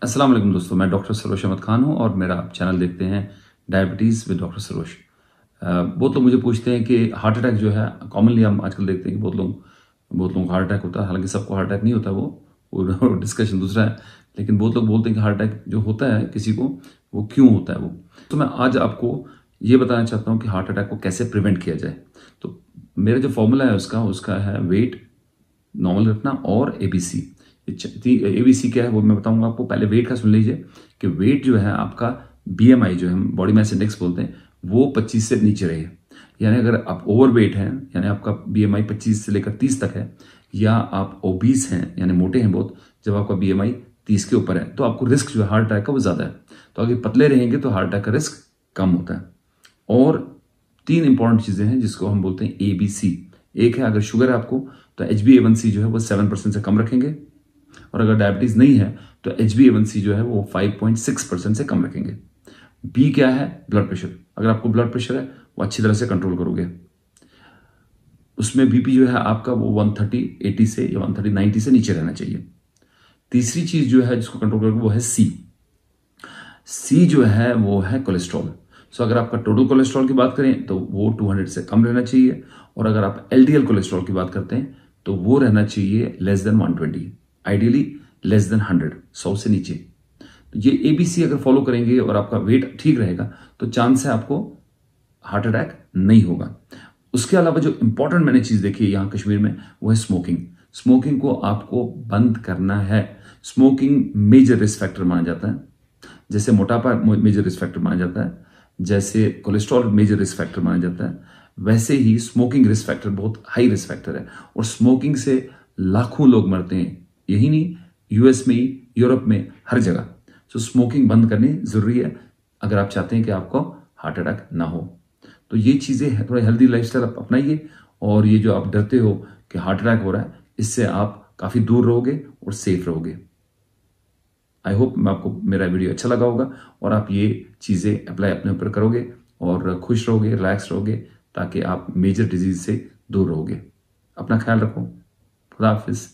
अस्सलाम वालेकुम दोस्तों, मैं डॉक्टर सरोश अहमद खान हूँ और मेरा आप चैनल देखते हैं डायबिटीज़ विद डॉक्टर सरोश। बहुत लोग मुझे पूछते हैं कि हार्ट अटैक जो है कॉमनली हम आजकल देखते हैं कि बहुत लोगों को हार्ट अटैक होता है। हालांकि सबको हार्ट अटैक नहीं होता, वो डिस्कशन दूसरा है। लेकिन बहुत लोग बोलते हैं कि हार्ट अटैक जो होता है किसी को, वो क्यों होता है वो। तो मैं आज आपको ये बताना चाहता हूँ कि हार्ट अटैक को कैसे प्रिवेंट किया जाए। तो मेरा जो फॉर्मूला है उसका है वेट नॉर्मल रखना और एबीसी। एबीसी क्या है वो मैं बताऊंगा आपको। पहले वेट का सुन लीजिए कि वेट जो है आपका बीएमआई जो है बॉडी मास इंडेक्स बोलते हैं, वो 25 से नीचे रहे। यानी अगर आप ओवर वेट हैं, यानी आपका बीएमआई 25 से लेकर 30 तक है, या आप ओबीस हैं यानी मोटे हैं बहुत, जब आपका बीएमआई 30 के ऊपर है तो आपको रिस्क जो है हार्ट अटैक का वो ज़्यादा है। तो अगर पतले रहेंगे तो हार्ट अटैक का रिस्क कम होता है। और 3 इंपॉर्टेंट चीज़ें हैं जिसको हम बोलते हैं एबीसी। एक है अगर शुगर है आपको तो HbA1c जो है वो 7% से कम रखेंगे, और अगर डायबिटीज नहीं है तो HbA1c जो है वो 5.6% से कम रखेंगे। बी क्या है? Blood pressure. अगर आपको ब्लड प्रेशर है वो अच्छी तरह से कंट्रोल करोगे। उसमें बीपी जो है आपका वो 130/80 से या 130/90 से नीचे रहना चाहिए। तीसरी चीज जो है जिसको कंट्रोल करोगे वो है सी जो है वो है कोलेस्ट्रॉल। सो अगर आपका टोटल कोलेस्ट्रॉल की बात करें तो वो 200 से कम रहना चाहिए, और अगर आप LDL कोलेस्ट्रॉल की बात करते हैं तो वो रहना चाहिए less than 120, ideally less than 100 से नीचे। तो ये एबीसी अगर फॉलो करेंगे और आपका वेट ठीक रहेगा तो चांस है आपको हार्ट अटैक नहीं होगा। उसके अलावा जो इंपॉर्टेंट मैंने चीज देखी है यहाँ कश्मीर में वो है स्मोकिंग। स्मोकिंग को आपको बंद करना है। स्मोकिंग मेजर रिस्क फैक्टर माना जाता है। जैसे मोटापा मेजर रिस्क फैक्टर माना जाता है, जैसे कोलेस्ट्रॉल मेजर रिस्क फैक्टर माना जाता है, वैसे ही स्मोकिंग रिस्क फैक्टर बहुत हाई रिस्क फैक्टर है। और स्मोकिंग से लाखों लोग मरते हैं, यही नहीं यूएस में ही, यूरोप में, हर जगह। तो स्मोकिंग बंद करनी जरूरी है अगर आप चाहते हैं कि आपको हार्ट अटैक ना हो। तो ये चीज़ें हैं, थोड़ा हेल्दी लाइफस्टाइल आप अपनाइए, और ये जो आप डरते हो कि हार्ट अटैक हो रहा है, इससे आप काफ़ी दूर रहोगे और सेफ रहोगे। आई होप आपको मेरा वीडियो अच्छा लगा होगा और आप ये चीज़ें अप्लाई अपने ऊपर करोगे और खुश रहोगे, रिलैक्स रहोगे, ताकि आप मेजर डिजीज से दूर रहोगे। अपना ख्याल रखो। खुदा हाफिज़।